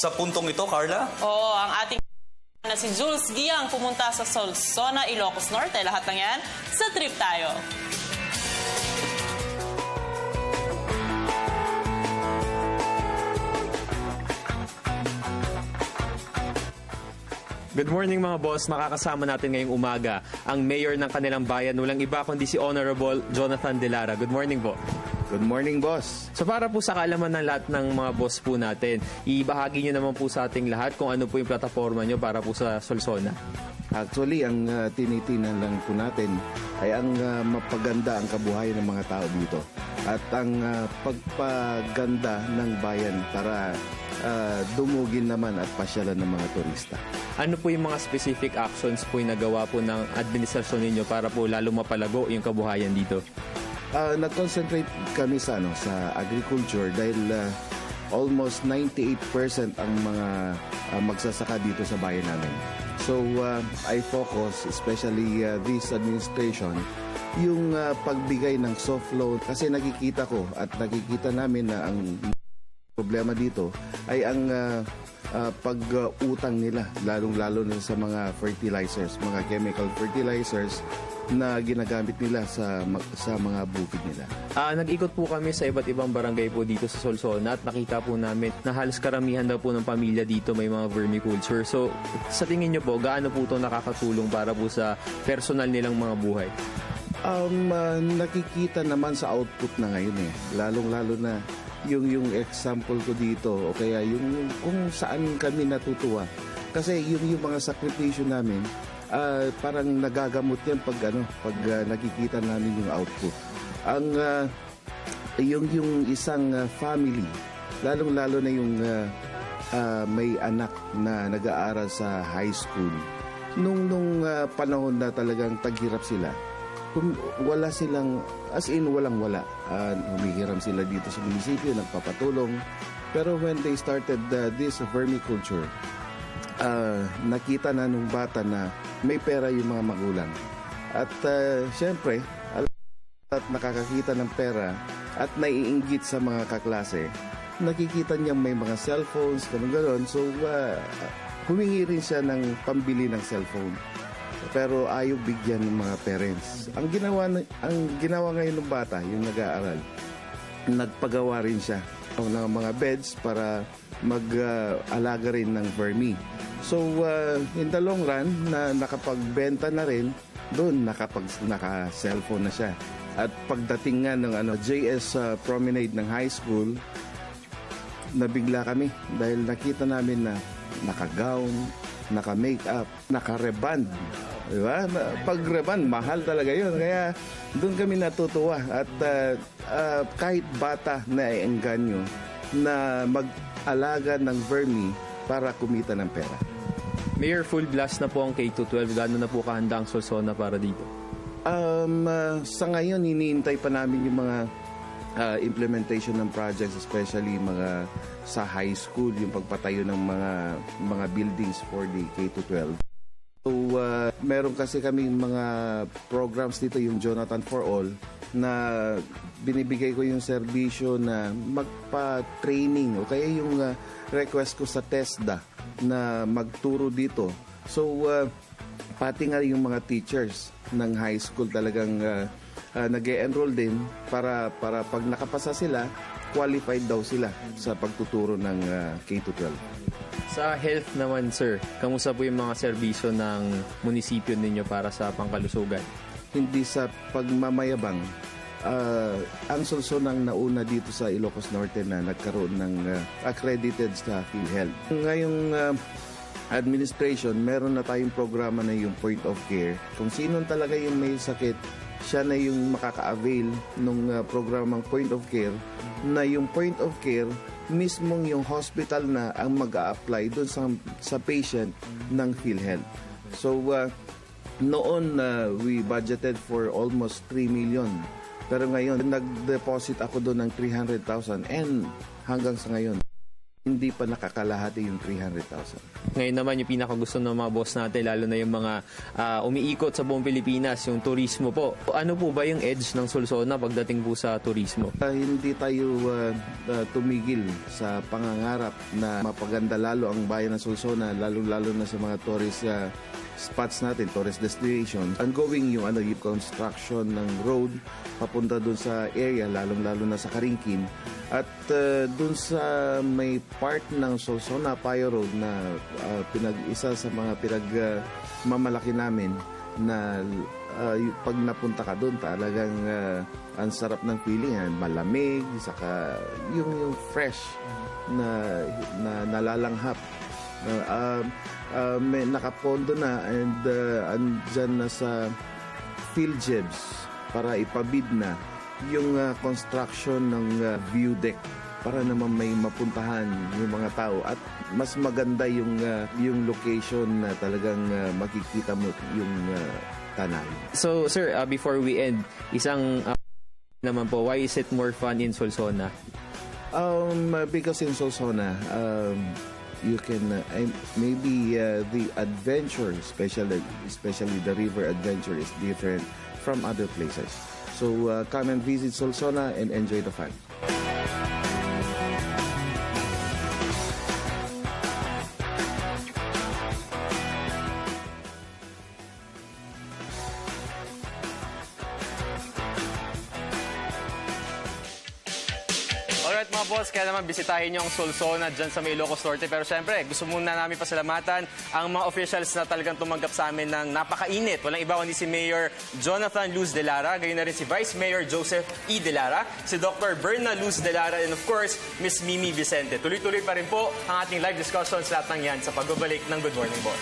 Sa puntong ito, Carla? Oo, ang ating na si Jules Giang pumunta sa Solsona, Ilocos Norte. Lahat ng yan sa Trip Tayo. Good morning mga boss, makakasama natin ngayong umaga ang mayor ng kanilang bayan, walang iba kundi si Honorable Jonathan De Lara. Good morning po. Good morning, boss. So para po sa kaalaman ng lahat ng mga boss po natin, ibahagi nyo naman po sa ating lahat kung ano po yung plataforma nyo para po sa Solsona. Actually, ang tinitinan lang po natin ay ang mapaganda ang kabuhayan ng mga tao dito at ang pagpaganda ng bayan para dumugin naman at pasyalan ng mga turista. Ano po yung mga specific actions po yung nagawa po ng administrasyon ninyo para po lalo mapalago yung kabuhayan dito? Nag-concentrate kami sa agriculture dahil almost 98% ang mga magsasaka dito sa bayan namin. So I focus, especially this administration, yung pagbigay ng soft loan kasi nakikita ko at nakikita namin na ang problema dito ay ang pag-utang nila, lalong-lalo na sa mga fertilizers, mga chemical fertilizers na ginagamit nila sa mga bukid nila. Nag-ikot po kami sa iba't ibang barangay po dito sa Solsona at nakita po namin na halos karamihan daw po ng pamilya dito may mga vermiculture. So sa tingin nyo po, gaano po ito nakakatulong para po sa personal nilang mga buhay? Nakikita naman sa output na ngayon lalong-lalo na yung example ko dito o kaya yung kung saan kami natutuwa. Kasi yung mga sakripisyo namin, parang nagagamot yan pag nakikita namin yung output. Yung isang family, lalong-lalo na yung may anak na nag-aaral sa high school, nung panahon na talagang taghirap sila, wala silang, as in walang-wala. Humihiram sila dito sa munisipyo, nagpapatulong. Pero when they started this vermiculture, nakita na nung bata na may pera yung mga magulang. At syempre, at nakakakita ng pera at naiinggit sa mga kaklase, nakikita niyang may mga cellphones, gano'n. So, humingi rin siya ng pambili ng cellphone. Pero ayaw bigyan ng mga parents. Ang ginawa ngayon ng bata, yung nag-aaral, nagpagawa rin siya ng mga beds para mag-alaga rin ng vermi. So, in the long run, na nakapagbenta na rin, doon naka-cellphone na siya. At pagdating nga ng JS Promenade ng high school, nabigla kami dahil nakita namin na naka-gown, naka-makeup, naka-reband. Diba? Pag-reband, mahal talaga yun. Kaya doon kami natutuwa. At kahit bata na engganyo na mag-alaga ng vermi para kumita ng pera. Mayor, full blast na po ang K-12. Gano'n na po kahanda ang Solsona para dito? Sa ngayon, iniintay pa namin yung mga implementation ng projects, especially mga sa high school, yung pagpatayo ng mga buildings for the K-12. So, meron kasi kami mga programs dito, yung Jonathan for All, na binibigay ko yung serbisyo na magpa-training o kaya yung request ko sa TESDA na magturo dito. So, pati nga yung mga teachers ng high school talagang nag-e-enroll din para pag nakapasa sila, qualified daw sila sa pagtuturo ng K-12. Sa health naman, sir, kamusta po yung mga serbisyo ng munisipyo ninyo para sa pangkalusugan? Hindi sa pagmamayabang. Ang Solsona ang nauna dito sa Ilocos Norte na nagkaroon ng accredited sa PhilHealth. Ngayong administration, meron na tayong programa na yung point of care. Kung sino talaga yung may sakit, siya na yung makaka-avail ng programang point of care, na yung point of care mismong yung hospital na ang mag-a-apply doon sa patient ng PhilHealth. So, noon we budgeted for almost 3 million. Pero ngayon, nag-deposit ako doon ng 300,000 and hanggang sa ngayon, hindi pa nakakalahati yung 300,000. Ngayon naman yung pinakagusto ng mga boss natin, lalo na yung mga umiikot sa buong Pilipinas, yung turismo po. Ano po ba yung edge ng Solsona pagdating po sa turismo? Hindi tayo tumigil sa pangangarap na mapaganda lalo ang bayan ng Solsona, lalo-lalo na sa mga tourist spots natin, tourist destination. Ongoing yung construction ng road papunta dun sa area, lalong-lalo na sa Karingkin. At dun sa may part ng Solsona, Payo Road na isa sa mga pinagmamalaki namin na pag napunta ka dun, talagang ang sarap ng feeling, malamig, saka yung fresh na nalalanghap. May nakapondo na and andyan na sa PhilJebs para ipabid na yung construction ng view deck para naman may mapuntahan yung mga tao at mas maganda yung location na talagang makikita mo yung tanay. So sir, before we end, isang naman po, why is it more fun in Solsona? Because in Solsona, you can maybe the adventure, especially the river adventure, is different from other places. So come and visit Solsona and enjoy the fun. Alright mga boss, kaya naman bisitahin nyo ang Solsona dyan sa may Ilocos Norte. Pero syempre, gusto muna namin pasalamatan ang mga officials na talagang tumanggap sa amin ng napakainit. Walang iba kundi si Mayor Jonathan Luz de Lara, gayon na rin si Vice Mayor Joseph E. de Lara, si Dr. Berna Luz de Lara, and of course, Miss Mimi Vicente. Tuloy-tuloy pa rin po ang ating live discussions lahat ng yan sa pagbabalik ng Good Morning Boss.